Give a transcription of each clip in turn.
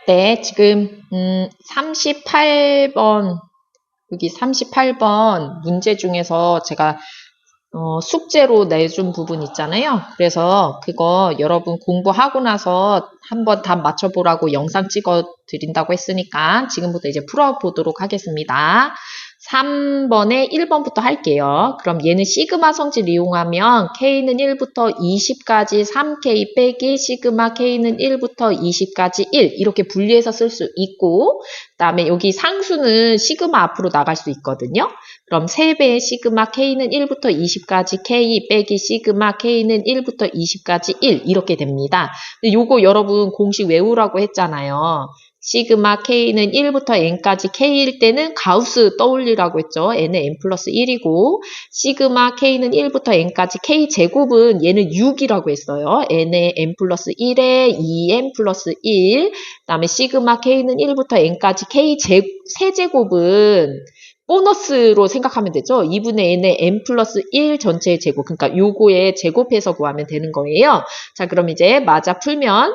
네, 지금 38번 여기 38번 문제 중에서 제가 숙제로 내준 부분 있잖아요. 그래서 그거 여러분 공부하고 나서 한번 답 맞춰보라고 영상 찍어 드린다고 했으니까 지금부터 이제 풀어보도록 하겠습니다. 3번에 1번부터 할게요. 그럼 얘는 시그마 성질 이용하면 K는 1부터 20까지 3K 빼기 시그마 K는 1부터 20까지 1 이렇게 분리해서 쓸 수 있고, 그 다음에 여기 상수는 시그마 앞으로 나갈 수 있거든요. 그럼 3배의 시그마 K는 1부터 20까지 K 빼기 시그마 K는 1부터 20까지 1 이렇게 됩니다. 근데 요거 여러분 공식 외우라고 했잖아요. 시그마 K는 1부터 N까지 K일 때는 가우스 떠올리라고 했죠. N은 N 플러스 1이고 시그마 K는 1부터 N까지 K제곱은 얘는 6이라고 했어요. N의 N 플러스 1에 2N 플러스 1 그다음에 시그마 K는 1부터 N까지 세제곱은 보너스로 생각하면 되죠. 2분의 n의 n 플러스 1 전체의 제곱. 그러니까 요거에 제곱해서 구하면 되는 거예요. 자, 그럼 이제 맞아 풀면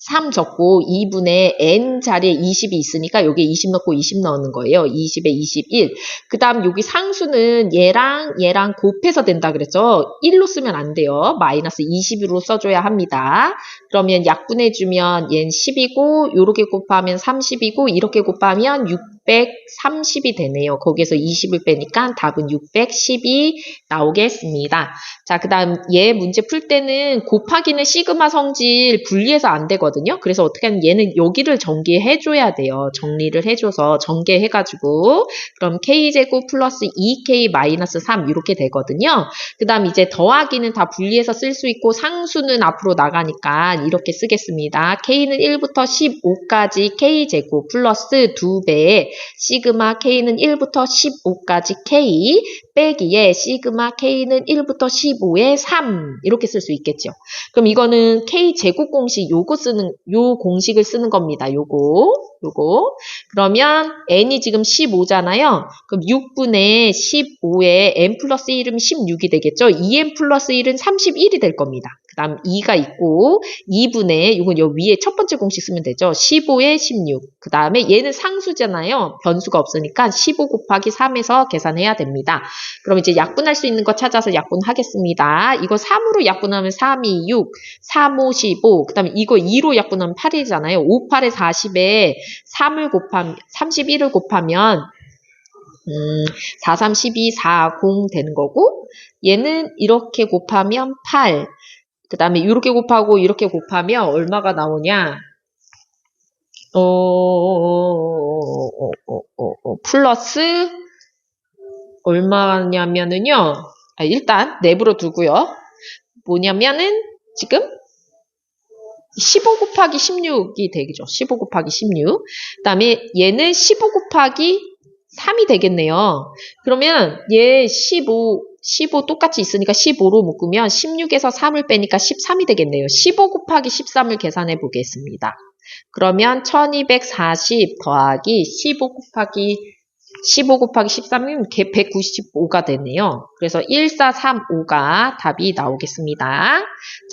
3 적고 2분의 n 자리에 20이 있으니까 여기에 20 넣고 20 넣는 거예요. 20에 21. 그 다음 여기 상수는 얘랑 곱해서 된다 그랬죠. 1로 쓰면 안 돼요. 마이너스 20으로 써줘야 합니다. 그러면 약분해주면 얘는 10이고 요렇게 곱하면 30이고 이렇게 곱하면 630이 되네요. 거기에서 20을 빼니까 답은 610이 나오겠습니다. 자, 그 다음 얘 문제 풀 때는 곱하기는 시그마 성질 분리해서 안 되거든요. 그래서 어떻게 하면 얘는 여기를 전개해줘야 돼요. 정리를 해줘서 전개해가지고 그럼 K제곱 플러스 2K 마이너스 3 이렇게 되거든요. 그 다음 이제 더하기는 다 분리해서 쓸 수 있고 상수는 앞으로 나가니까 이렇게 쓰겠습니다. K는 1부터 15까지 K제곱 플러스 2배 시그마 K는 1부터 15까지 K 빼기에 시그마 K는 1부터 15에 3 이렇게 쓸 수 있겠죠. 그럼 이거는 K제곱 공식 요 공식을 쓰는 겁니다. 요거. 그러면 N이 지금 15잖아요. 그럼 6분의 15에 N 플러스 1이면 16이 되겠죠. 2N 플러스 1은 31이 될 겁니다. 그 다음 2가 있고 2분의 이건 요 위에 첫 번째 공식 쓰면 되죠. 15에 16. 그 다음에 얘는 상수잖아요. 변수가 없으니까 15 곱하기 3에서 계산해야 됩니다. 그럼 이제 약분할 수 있는 거 찾아서 약분하겠습니다. 이거 3으로 약분하면 3, 2, 6, 3, 5, 15. 그 다음에 이거 2로 약분하면 8이잖아요. 5, 8에 40에 31을 곱하면 4, 3, 12, 4, 0 되는 거고 얘는 이렇게 곱하면 8. 그 다음에 이렇게 곱하고 이렇게 곱하면 얼마가 나오냐? 플러스 얼마냐면은요. 일단 내부로 두고요. 뭐냐면은 지금 15 곱하기 16이 되겠죠. 15 곱하기 16. 그 다음에 얘는 15 곱하기 3이 되겠네요. 그러면 얘 15 똑같이 있으니까 15로 묶으면 16에서 3을 빼니까 13이 되겠네요. 15 곱하기 13을 계산해 보겠습니다. 그러면 1240 더하기 15 곱하기 13이면 195가 되네요. 그래서 14355가 답이 나오겠습니다.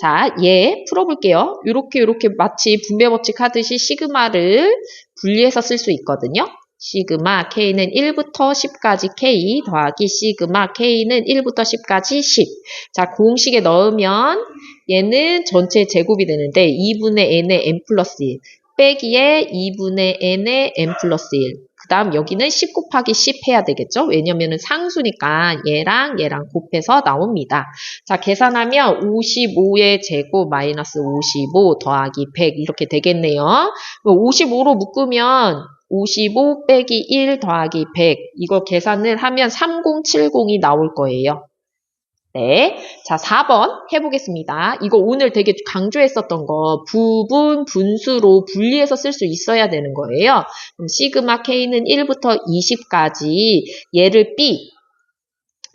자, 얘 풀어볼게요. 이렇게 마치 분배 법칙 하듯이 시그마를 분리해서 쓸 수 있거든요. 시그마 K는 1부터 10까지 K 더하기 시그마 K는 1부터 10까지 10. 자, 공식에 넣으면 얘는 전체 제곱이 되는데 2분의 n의 n 플러스 1 빼기에 2분의 n의 n 플러스 1. 그 다음 여기는 10 곱하기 10 해야 되겠죠? 왜냐면은 상수니까 얘랑 곱해서 나옵니다. 자, 계산하면 55의 제곱 마이너스 55 더하기 100 이렇게 되겠네요. 55로 묶으면 55 빼기 1 더하기 100 이거 계산을 하면 3070이 나올 거예요. 네. 자, 4번 해보겠습니다. 이거 오늘 되게 강조했었던 거 부분, 분수로 분리해서 쓸 수 있어야 되는 거예요. 그럼 시그마 K는 1부터 20까지 얘를 B,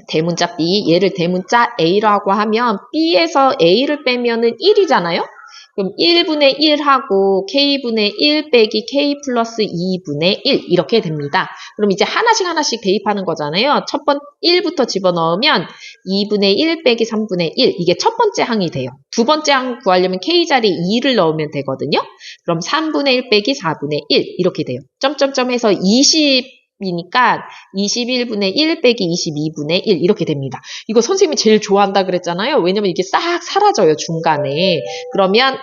대문자 B, 얘를 대문자 A라고 하면 B에서 A를 빼면은 1이잖아요? 그럼 1분의 1하고 K분의 1 빼기 K 플러스 2분의 1 이렇게 됩니다. 그럼 이제 하나씩 대입하는 거잖아요. 첫 번 1부터 집어넣으면 2분의 1 빼기 3분의 1 이게 첫 번째 항이 돼요. 두 번째 항 구하려면 K 자리에 2를 넣으면 되거든요. 그럼 3분의 1 빼기 4분의 1 이렇게 돼요. 점점점해서 20이니까 21분의 1 빼기 22분의 1 이렇게 됩니다. 이거 선생님이 제일 좋아한다 그랬잖아요. 왜냐면 이게 싹 사라져요, 중간에. 그러면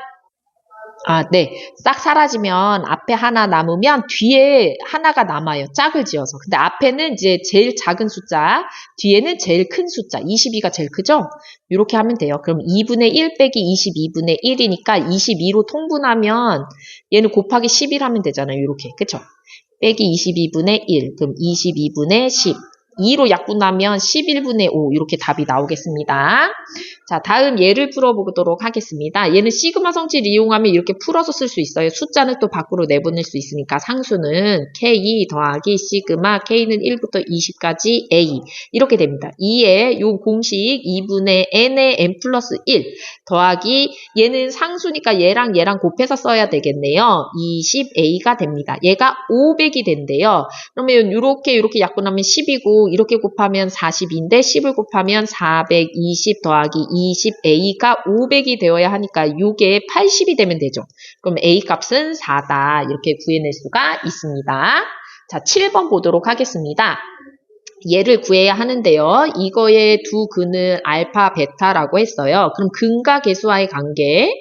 네. 싹 사라지면 앞에 하나 남으면 뒤에 하나가 남아요. 짝을 지어서. 근데 앞에는 이제 제일 작은 숫자, 뒤에는 제일 큰 숫자, 22가 제일 크죠? 이렇게 하면 돼요. 그럼 2분의 1 빼기 22분의 1이니까 22로 통분하면 얘는 곱하기 11 하면 되잖아요. 이렇게. 그쵸? 빼기 22분의 1. 그럼 22분의 10. 2로 약분하면 11분의 5 이렇게 답이 나오겠습니다. 자, 다음 예를 풀어보도록 하겠습니다. 얘는 시그마 성질 이용하면 이렇게 풀어서 쓸 수 있어요. 숫자는 또 밖으로 내보낼 수 있으니까 상수는 K 더하기 시그마 K는 1부터 20까지 A 이렇게 됩니다. 2에 요 공식 2분의 N의 N 플러스 1 더하기 얘는 상수니까 얘랑 곱해서 써야 되겠네요. 20A가 됩니다. 얘가 500이 된대요. 그러면 이렇게 약분하면 10이고 이렇게 곱하면 40인데 10을 곱하면 420 더하기 20A가 500이 되어야 하니까 이게 80이 되면 되죠. 그럼 A 값은 4다. 이렇게 구해낼 수가 있습니다. 자, 7번 보도록 하겠습니다. 얘를 구해야 하는데요. 이거의 두 근을 알파, 베타라고 했어요. 그럼 근과 계수와의 관계,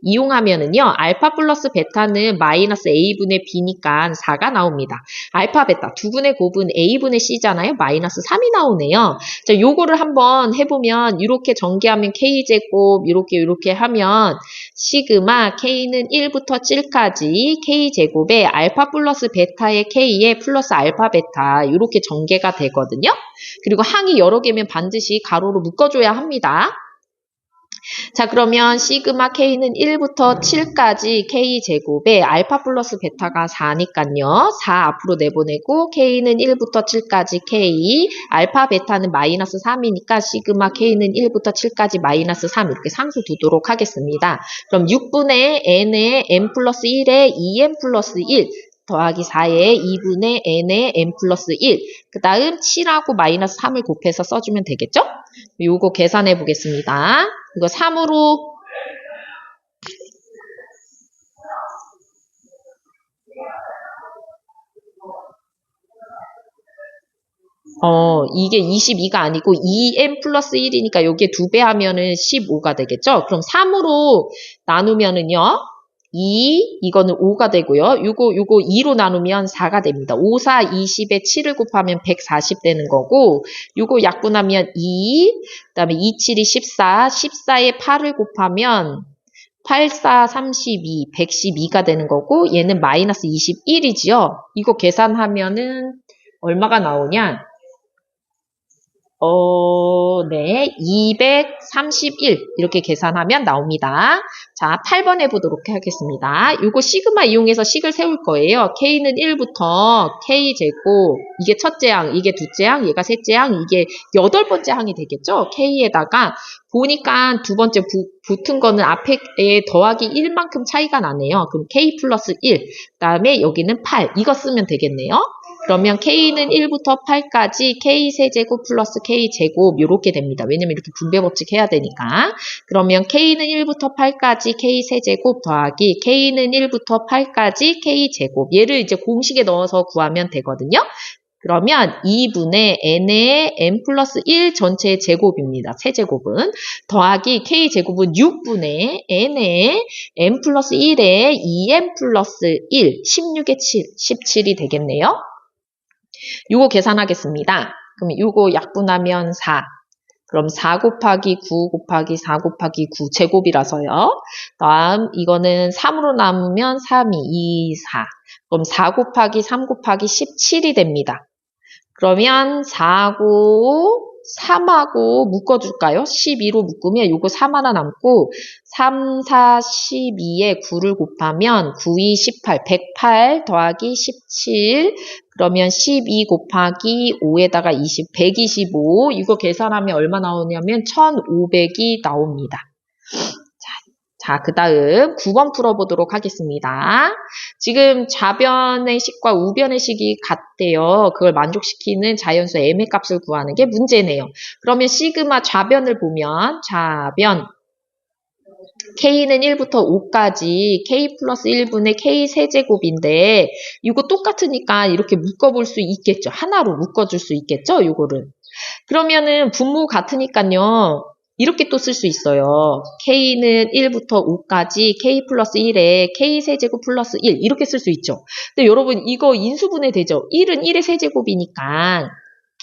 이용하면은요. 알파 플러스 베타는 마이너스 A분의 B니까 4가 나옵니다. 알파, 베타 두 근의 곱은 A분의 C잖아요. 마이너스 3이 나오네요. 자, 요거를 한번 해보면 이렇게 전개하면 K제곱 이렇게 하면 시그마 K는 1부터 7까지 K제곱에 알파 플러스 베타의 K에 플러스 알파, 베타 이렇게 전개가 되거든요. 그리고 항이 여러 개면 반드시 가로로 묶어줘야 합니다. 자, 그러면 시그마 K는 1부터 7까지 K제곱에 알파 플러스 베타가 4니까요. 4 앞으로 내보내고 K는 1부터 7까지 K, 알파 베타는 마이너스 3이니까 시그마 K는 1부터 7까지 마이너스 3 이렇게 상수 두도록 하겠습니다. 그럼 6분의 N의 N 플러스 1에 2N 플러스 1 더하기 4에 2분의 N의 N 플러스 1. 그 다음 7하고 마이너스 3을 곱해서 써주면 되겠죠? 요거 계산해 보겠습니다. 이거 3으로 이게 22가 아니고 2n 플러스 1이니까 여기에 2배 하면은 15가 되겠죠? 그럼 3으로 나누면은요. 2, 이거는 5가 되고요. 요거 2로 나누면 4가 됩니다. 5, 4, 20에 7을 곱하면 140 되는 거고, 요거 약분하면 2, 그 다음에 2, 7이 14, 14에 8을 곱하면 8, 4, 32, 112가 되는 거고, 얘는 마이너스 21이지요. 이거 계산하면은 얼마가 나오냐? 네, 231 이렇게 계산하면 나옵니다. 자, 8번 해보도록 하겠습니다. 요거 시그마 이용해서 식을 세울 거예요. K는 1부터 K제곱, 이게 첫째 항, 이게 둘째 항, 얘가 셋째 항, 이게 8번째 항이 되겠죠? K에다가 보니까 두 번째 붙은 거는 앞에 더하기 1만큼 차이가 나네요. 그럼 K 플러스 1, 그 다음에 여기는 8, 이거 쓰면 되겠네요. 그러면 K는 1부터 8까지 K 세제곱 플러스 K 제곱 이렇게 됩니다. 왜냐면 이렇게 분배 법칙 해야 되니까. 그러면 K는 1부터 8까지 K 세제곱 더하기 K는 1부터 8까지 K 제곱. 얘를 이제 공식에 넣어서 구하면 되거든요. 그러면 2분의 N의 N 플러스 1 전체의 제곱입니다. 세제곱은. 더하기 K제곱은 6분의 N의 N 플러스 1에 2N 플러스 1, 16의 7, 17이 되겠네요. 요거 계산하겠습니다. 그럼 요거 약분하면 4. 그럼 4 곱하기 9 곱하기 4 곱하기 9 제곱이라서요. 다음 이거는 3으로 나누면 3이 2, 4. 그럼 4 곱하기 3 곱하기 17이 됩니다. 그러면 4하고 3하고 묶어줄까요? 12로 묶으면 요거 3 하나 남고 3, 4, 12에 9를 곱하면 9, 2, 18, 108 더하기 17 그러면 12 곱하기 5에다가 20, 125 이거 계산하면 얼마 나오냐면 1500이 나옵니다. 자, 그 다음 9번 풀어보도록 하겠습니다. 지금 좌변의 식과 우변의 식이 같대요. 그걸 만족시키는 자연수 m의 값을 구하는 게 문제네요. 그러면 시그마 좌변을 보면 좌변 k는 1부터 5까지 k 플러스 1분의 k 세제곱인데 이거 똑같으니까 이렇게 묶어볼 수 있겠죠. 하나로 묶어줄 수 있겠죠. 이거를. 그러면은 분모 같으니까요. 이렇게 또 쓸 수 있어요. k는 1부터 5까지 k 플러스 1에 k 세제곱 플러스 1 이렇게 쓸 수 있죠. 근데 여러분 이거 인수분해 되죠. 1은 1의 세제곱이니까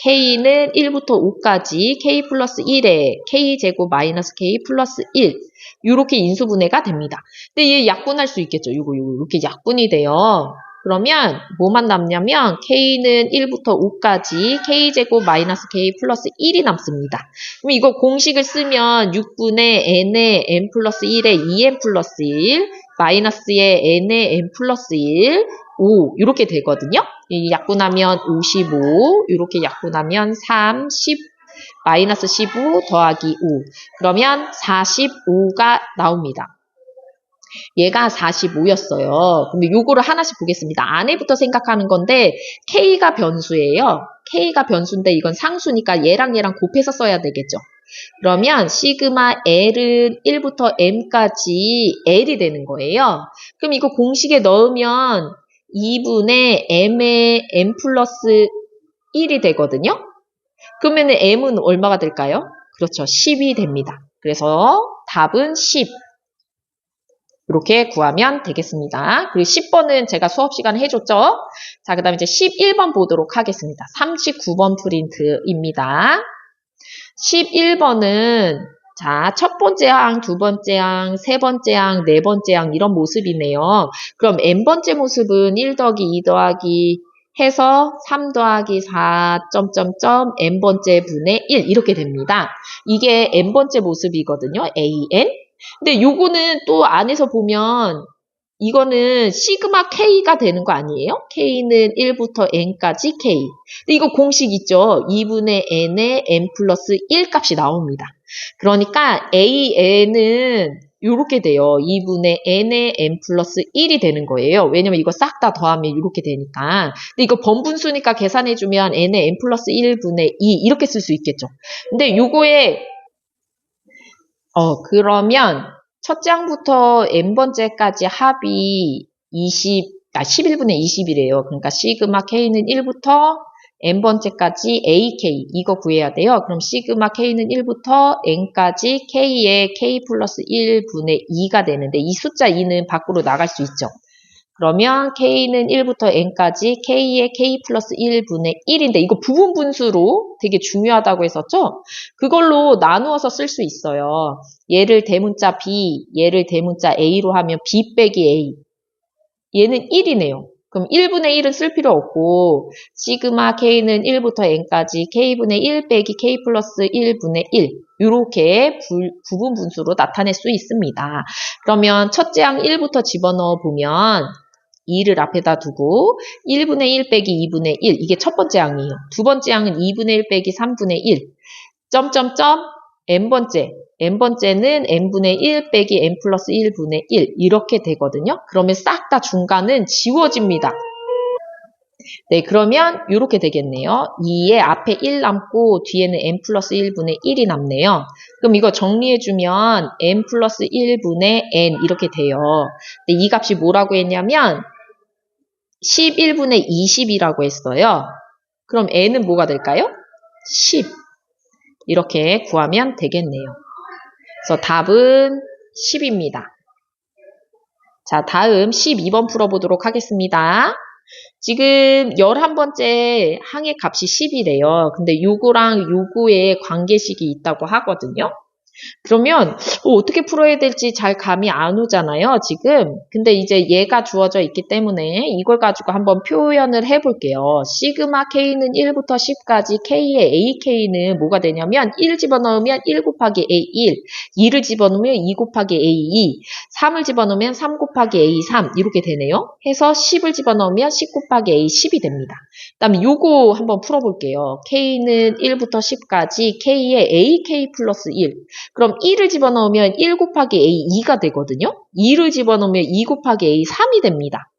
k는 1부터 5까지 k 플러스 1에 k제곱 마이너스 k 플러스 1 이렇게 인수분해가 됩니다. 근데 얘 약분할 수 있겠죠. 이거 이렇게 약분이 돼요. 그러면 뭐만 남냐면 k는 1부터 5까지 k제곱 마이너스 k 플러스 1이 남습니다. 그럼 이거 공식을 쓰면 6분의 n의 n 플러스 1에 2n 플러스 1 마이너스의 n의 n 플러스 1 5 이렇게 되거든요. 이 약분하면 55 이렇게 약분하면 3, 10 마이너스 15 더하기 5 그러면 45가 나옵니다. 얘가 45였어요. 근데 요거를 하나씩 보겠습니다. 안에부터 생각하는 건데 K가 변수예요. K가 변수인데 이건 상수니까 얘랑 얘랑 곱해서 써야 되겠죠. 그러면 시그마 L은 1부터 M까지 L이 되는 거예요. 그럼 이거 공식에 넣으면 2분의 M의 M 플러스 1이 되거든요. 그러면 M은 얼마가 될까요? 그렇죠. 10이 됩니다. 그래서 답은 10. 이렇게 구하면 되겠습니다. 그리고 10번은 제가 수업 시간에 해줬죠? 자, 그 다음에 이제 11번 보도록 하겠습니다. 39번 프린트입니다. 11번은 자, 첫 번째 항, 두 번째 항, 세 번째 항, 네 번째 항 이런 모습이네요. 그럼 n번째 모습은 1 더하기 2 더하기 해서 3 더하기 4 점점점 n번째 분의 1 이렇게 됩니다. 이게 n번째 모습이거든요. an. 근데 요거는 또 안에서 보면 이거는 시그마 K가 되는 거 아니에요? K는 1부터 N까지 K. 근데 이거 공식 있죠? 2분의 N의 N 플러스 1 값이 나옵니다. 그러니까 AN은 이렇게 돼요. 2분의 N의 N 플러스 1이 되는 거예요. 왜냐면 이거 싹 다 더하면 이렇게 되니까. 근데 이거 번분수니까 계산해주면 N의 N 플러스 1분의 2 이렇게 쓸 수 있겠죠. 근데 요거에 그러면 첫째 항부터 n번째까지 합이 11분의 20이래요. 그러니까 시그마 K는 1부터 n번째까지 AK 이거 구해야 돼요. 그럼 시그마 K는 1부터 n까지 K의 K 플러스 1분의 2가 되는데 이 숫자 2는 밖으로 나갈 수 있죠. 그러면 K는 1부터 N까지 K의 K 플러스 1분의 1인데 이거 부분 분수로 되게 중요하다고 했었죠? 그걸로 나누어서 쓸 수 있어요. 얘를 대문자 B, 얘를 대문자 A로 하면 B 빼기 A. 얘는 1이네요. 그럼 1분의 1은 쓸 필요 없고 시그마 K는 1부터 N까지 K분의 1 빼기 K 플러스 1분의 1 이렇게 부분 분수로 나타낼 수 있습니다. 그러면 첫째 항 1부터 집어넣어 보면 2를 앞에다 두고 1분의 1 빼기 2분의 1 이게 첫 번째 항이에요. 두 번째 항은 2분의 1 빼기 3분의 1 점점점 n번째는 n분의 1 빼기 n 플러스 1분의 1 이렇게 되거든요. 그러면 싹 다 중간은 지워집니다. 네, 그러면 이렇게 되겠네요. 2에 앞에 1 남고 뒤에는 n 플러스 1분의 1이 남네요. 그럼 이거 정리해주면 n 플러스 1분의 n 이렇게 돼요. 근데 이 값이 뭐라고 했냐면 11분의 20이라고 했어요. 그럼 n은 뭐가 될까요? 10. 이렇게 구하면 되겠네요. 그래서 답은 10입니다. 자, 다음 12번 풀어보도록 하겠습니다. 지금 11번째 항의 값이 10이래요. 근데 요거랑 요거에 관계식이 있다고 하거든요. 그러면 어떻게 풀어야 될지 잘 감이 안 오잖아요, 지금. 근데 이제 얘가 주어져 있기 때문에 이걸 가지고 한번 표현을 해볼게요. 시그마 K는 1부터 10까지 K의 AK는 뭐가 되냐면 1 집어넣으면 1 곱하기 A1, 2를 집어넣으면 2 곱하기 A2, 3을 집어넣으면 3 곱하기 A3 이렇게 되네요. 해서 10을 집어넣으면 10 곱하기 A10이 됩니다. 그 다음에 요거 한번 풀어볼게요. K는 1부터 10까지 K의 AK 플러스 1. 그럼 1을 집어넣으면 1 곱하기 A 2가 되거든요. 2를 집어넣으면 2 곱하기 A 3이 됩니다.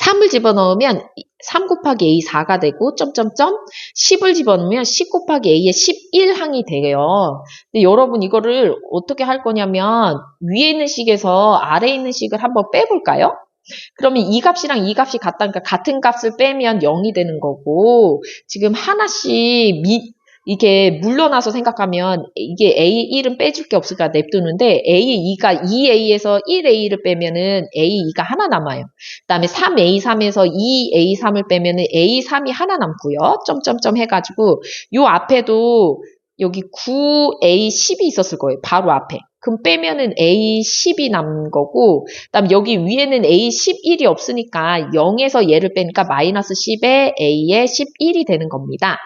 3을 집어넣으면 3 곱하기 A 4가 되고 점점점 10을 집어넣으면 10 곱하기 A의 11항이 돼요. 근데 여러분 이거를 어떻게 할 거냐면 위에 있는 식에서 아래에 있는 식을 한번 빼볼까요? 그러면 이 값이랑 이 값이 같다니까 같은 값을 빼면 0이 되는 거고 지금 하나씩 이게 물러나서 생각하면 이게 A1은 빼줄 게 없으니까 냅두는데 A2가 2A에서 1A를 빼면은 A2가 하나 남아요. 그 다음에 3A3에서 2A3을 빼면은 A3이 하나 남고요. 점점점 해가지고 요 앞에도 여기 9A10이 있었을 거예요. 바로 앞에. 그럼 빼면은 A10이 남은 거고, 그 다음 여기 위에는 A11이 없으니까 0에서 얘를 빼니까 마이너스 10에 A의 11이 되는 겁니다.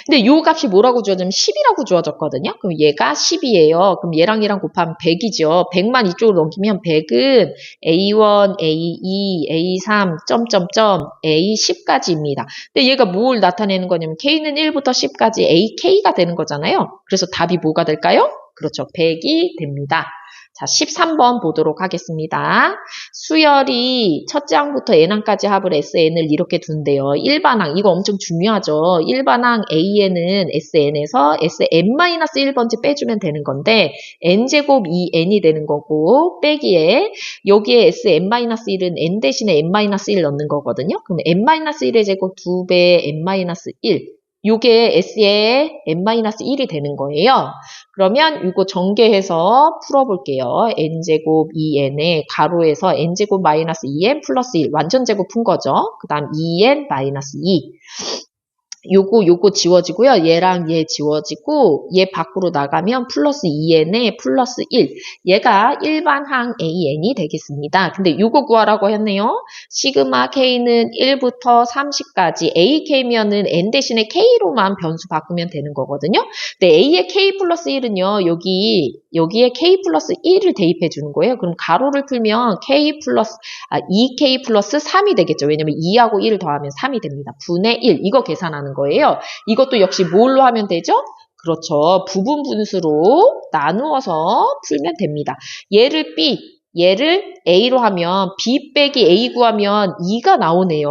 근데 요 값이 뭐라고 주어지면 10이라고 주어졌거든요. 그럼 얘가 10이에요. 그럼 얘랑 곱하면 100이죠. 100만 이쪽으로 넘기면 100은 A1, A2, A3, 점점점 A10까지입니다. 근데 얘가 뭘 나타내는 거냐면 K는 1부터 10까지 AK가 되는 거잖아요. 그래서 답이 뭐가 될까요? 그렇죠. 100이 됩니다. 자, 13번 보도록 하겠습니다. 수열이 첫째 항부터 n항까지 합을 SN을 이렇게 둔대요. 일반항, 이거 엄청 중요하죠. 일반항 A에는 SN에서 SN-1번째 빼주면 되는 건데 n제곱 2n이 되는 거고 빼기에 여기에 SN-1은 n 대신에 n-1 넣는 거거든요. 그럼 n-1의 제곱 2배 n-1 요게 S의 n-1이 되는 거예요. 그러면 이거 전개해서 풀어볼게요. n제곱 2n에 가로에서 n제곱 마이너스 2n 플러스 1 완전제곱 푼 거죠. 그 다음 2n 마이너스 2 요거 지워지고요. 얘랑 얘 지워지고 얘 밖으로 나가면 플러스 2n에 플러스 1 얘가 일반항 AN이 되겠습니다. 근데 요거 구하라고 했네요. 시그마 K는 1부터 30까지 AK면은 N 대신에 K로만 변수 바꾸면 되는 거거든요. 근데 A의 K 플러스 1은요. 여기에 K 플러스 1을 대입해 주는 거예요. 그럼 가로를 풀면 K 플러스 2K 플러스 3이 되겠죠. 왜냐면 2하고 1을 더하면 3이 됩니다. 분의 1 이거 계산하는 거예요. 이것도 역시 뭘로 하면 되죠? 그렇죠. 부분 분수로 나누어서 풀면 됩니다. 얘를 B, 얘를 A로 하면 B 빼기 A 구하면 2가 나오네요.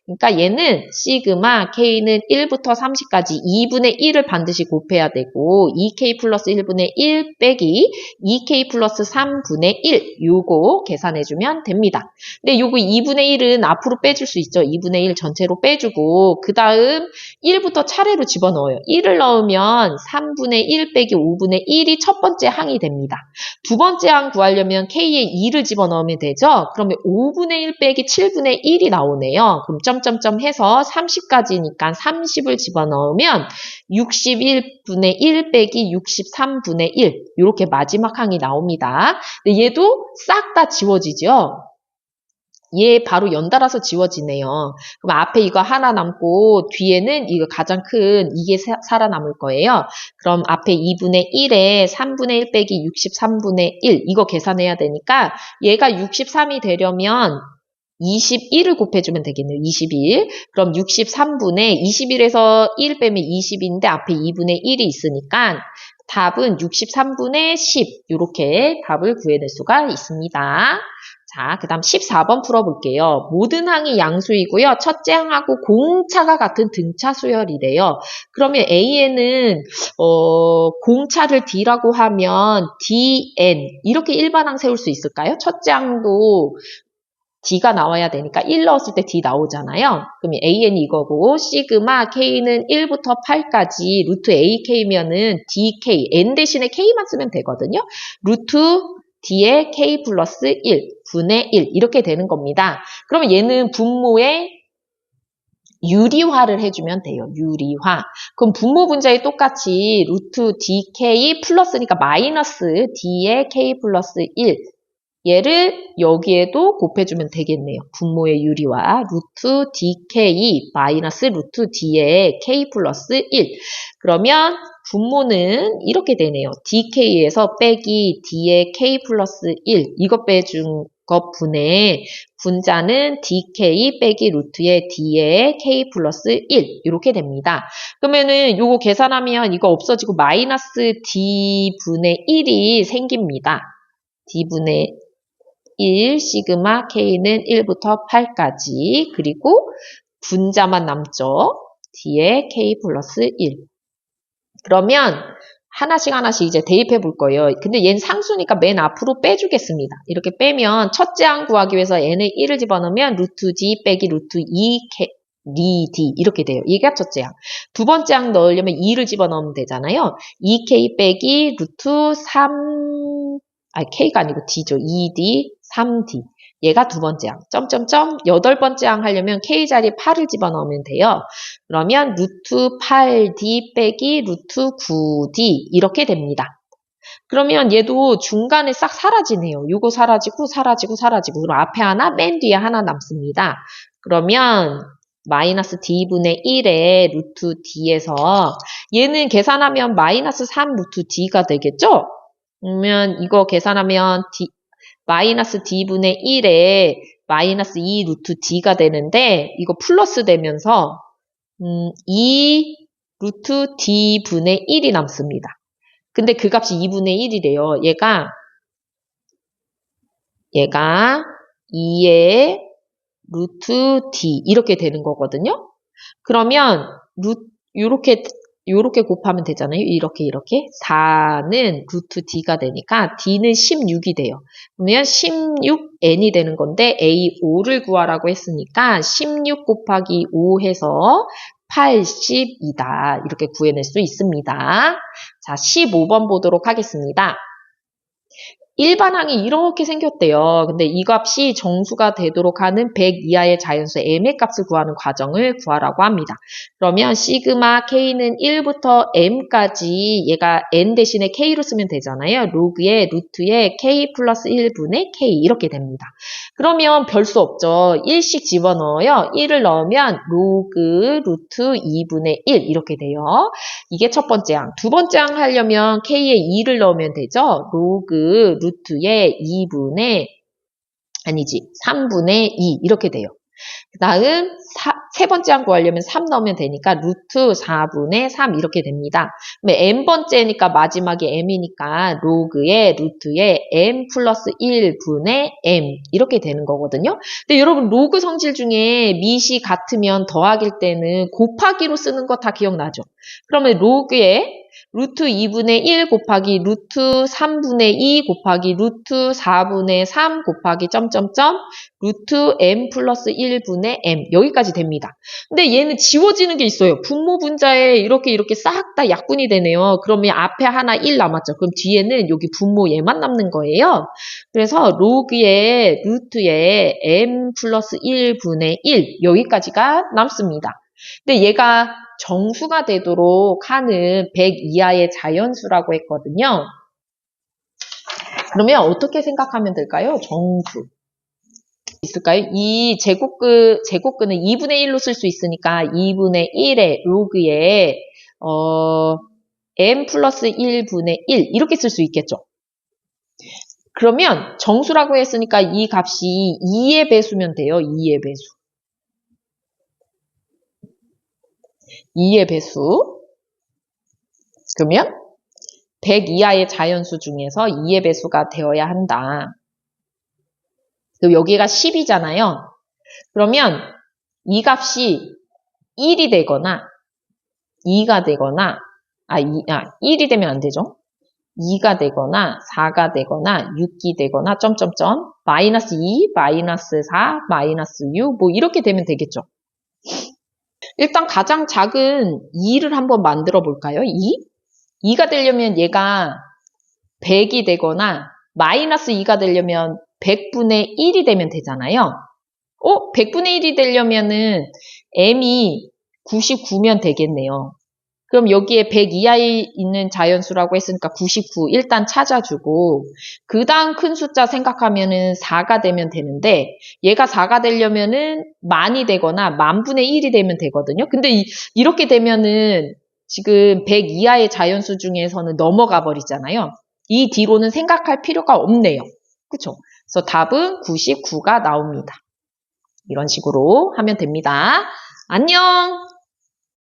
그러니까 얘는 시그마 K는 1부터 30까지 2분의 1을 반드시 곱해야 되고 2K 플러스 1분의 1 빼기 2K 플러스 3분의 1 요거 계산해주면 됩니다. 근데 요거 2분의 1은 앞으로 빼줄 수 있죠. 2분의 1 전체로 빼주고 그 다음 1부터 차례로 집어넣어요. 1을 넣으면 3분의 1 빼기 5분의 1이 첫 번째 항이 됩니다. 두 번째 항 구하려면 K에 2를 집어넣으면 되죠. 그러면 5분의 1 빼기 7분의 1이 나오네요. 그럼 점점점 해서 30까지니까 30을 집어넣으면 61분의 1 빼기 63분의 1 이렇게 마지막 항이 나옵니다. 근데 얘도 싹 다 지워지죠. 얘 바로 연달아서 지워지네요. 그럼 앞에 이거 하나 남고 뒤에는 이거 가장 큰 이게 살아남을 거예요. 그럼 앞에 2분의 1에 3분의 1 빼기 63분의 1 이거 계산해야 되니까 얘가 63이 되려면 21을 곱해주면 되겠네요. 21. 그럼 63분의 21에서 1 빼면 20인데 앞에 2분의 1이 있으니까 답은 63분의 10 이렇게 답을 구해낼 수가 있습니다. 자, 그 다음 14번 풀어볼게요. 모든 항이 양수이고요. 첫째 항하고 공차가 같은 등차 수열이래요. 그러면 A에는 공차를 D라고 하면 DN 이렇게 일반항 세울 수 있을까요? 첫째 항도 D가 나와야 되니까 1 넣었을 때 D 나오잖아요. 그럼 AN이 이거고 시그마 K는 1부터 8까지 루트 AK면은 DK, N 대신에 K만 쓰면 되거든요. 루트 D의 K 플러스 1, 분의 1 이렇게 되는 겁니다. 그러면 얘는 분모에 유리화를 해주면 돼요. 유리화. 그럼 분모 분자에 똑같이 루트 DK 플러스니까 마이너스 D의 K 플러스 1 얘를 여기에도 곱해주면 되겠네요. 분모의 유리화 루트 DK 마이너스 루트 D의 K 플러스 1 그러면 분모는 이렇게 되네요. DK에서 빼기 D의 K 플러스 1 이거 빼준 것분의 분자는 dk 빼기 루트의 d의 k 플러스 1 이렇게 됩니다. 그러면은 요거 계산하면 이거 없어지고 마이너스 d분의 1이 생깁니다. d분의 1 시그마 k는 1부터 8까지 그리고 분자만 남죠. d의 k 플러스 1. 그러면 하나씩 이제 대입해 볼 거예요. 근데 얘는 상수니까 맨 앞으로 빼주겠습니다. 이렇게 빼면 첫째 항 구하기 위해서 n에 1을 집어넣으면 루트 d 빼기 루트 2k d 이렇게 돼요. 이게 첫째 항. 두 번째 항 넣으려면 2를 집어넣으면 되잖아요. 2k 빼기 루트 3 k가 아니고 d죠. 2d 3d. 얘가 두 번째 항. 점점점 여덟 번째 항 하려면 k 자리에 8을 집어넣으면 돼요. 그러면 루트 8d 빼기 루트 9d 이렇게 됩니다. 그러면 얘도 중간에 싹 사라지네요. 요거 사라지고 그럼 앞에 하나 맨 뒤에 하나 남습니다. 그러면 마이너스 d분의 1의 루트 d에서 얘는 계산하면 마이너스 3 루트 d가 되겠죠? 그러면 이거 계산하면 마이너스 d분의 1에 마이너스 2 루트 d가 되는데 이거 플러스 되면서 2 루트 d분의 1이 남습니다. 근데 그 값이 2분의 1이래요. 얘가 2의 루트 d 이렇게 되는 거거든요. 그러면 요렇게 곱하면 되잖아요. 이렇게 4는 루트 d가 되니까 d는 16이 돼요. 그러면 16n이 되는 건데 A5를 구하라고 했으니까 16 곱하기 5 해서 80이다. 이렇게 구해낼 수 있습니다. 자, 15번 보도록 하겠습니다. 일반항이 이렇게 생겼대요. 근데 이 값이 정수가 되도록 하는 100 이하의 자연수 m의 값을 구하는 과정을 구하라고 합니다. 그러면 시그마 k는 1부터 m까지 얘가 n 대신에 k로 쓰면 되잖아요. 로그의 루트의 k 플러스 1분의 k 이렇게 됩니다. 그러면 별 수 없죠. 1씩 집어넣어요. 1을 넣으면 로그 루트 2분의 1 이렇게 돼요. 이게 첫 번째 항. 두 번째 항 하려면 k에 2를 넣으면 되죠. 로그 루트의 3분의 2 이렇게 돼요. 그 다음 세 번째 항 구하려면 3 넣으면 되니까 루트 4분의 3 이렇게 됩니다. n번째니까 마지막에 m이니까 로그의 루트의 m 플러스 1분의 m 이렇게 되는 거거든요. 근데 여러분 로그 성질 중에 밑이 같으면 더하기일 때는 곱하기로 쓰는 거 다 기억나죠? 그러면 로그의 루트 2분의 1 곱하기 루트 3분의 2 곱하기 루트 4분의 3 곱하기 점점점 루트 m 플러스 1분의 m 여기까지 됩니다. 근데 얘는 지워지는 게 있어요. 분모 분자에 이렇게 싹 다 약분이 되네요. 그러면 앞에 하나 1 남았죠. 그럼 뒤에는 여기 분모 얘만 남는 거예요. 그래서 로그의 루트의 m 플러스 1분의 1 여기까지가 남습니다. 근데 얘가 정수가 되도록 하는 100 이하의 자연수라고 했거든요. 그러면 어떻게 생각하면 될까요? 정수. 있을까요? 이 제곱근은 2분의 1로 쓸 수 있으니까 2분의 1의 로그에 m 플러스 1분의 1 이렇게 쓸 수 있겠죠. 그러면 정수라고 했으니까 이 값이 2의 배수면 돼요. 2의 배수. 2의 배수. 그러면 100 이하의 자연수 중에서 2의 배수가 되어야 한다. 그리고 여기가 10이잖아요. 그러면 이 값이 1이 되거나 2가 되거나 1이 되면 안 되죠. 2가 되거나 4가 되거나 6이 되거나 점점점 마이너스 2, 마이너스 4, 마이너스 6 뭐 이렇게 되면 되겠죠. 일단 가장 작은 2를 한번 만들어 볼까요? 2가 되려면 얘가 100이 되거나 마이너스 2가 되려면 100분의 1이 되면 되잖아요. 100분의 1이 되려면은 m이 99면 되겠네요. 그럼 여기에 100 이하에 있는 자연수라고 했으니까 99 일단 찾아주고 그 다음 큰 숫자 생각하면은 4가 되면 되는데 얘가 4가 되려면은 만이 되거나 만분의 1이 되면 되거든요. 근데 이렇게 되면은 지금 100 이하의 자연수 중에서는 넘어가 버리잖아요. 이 뒤로는 생각할 필요가 없네요. 그쵸? 그래서 답은 99가 나옵니다. 이런 식으로 하면 됩니다. 안녕!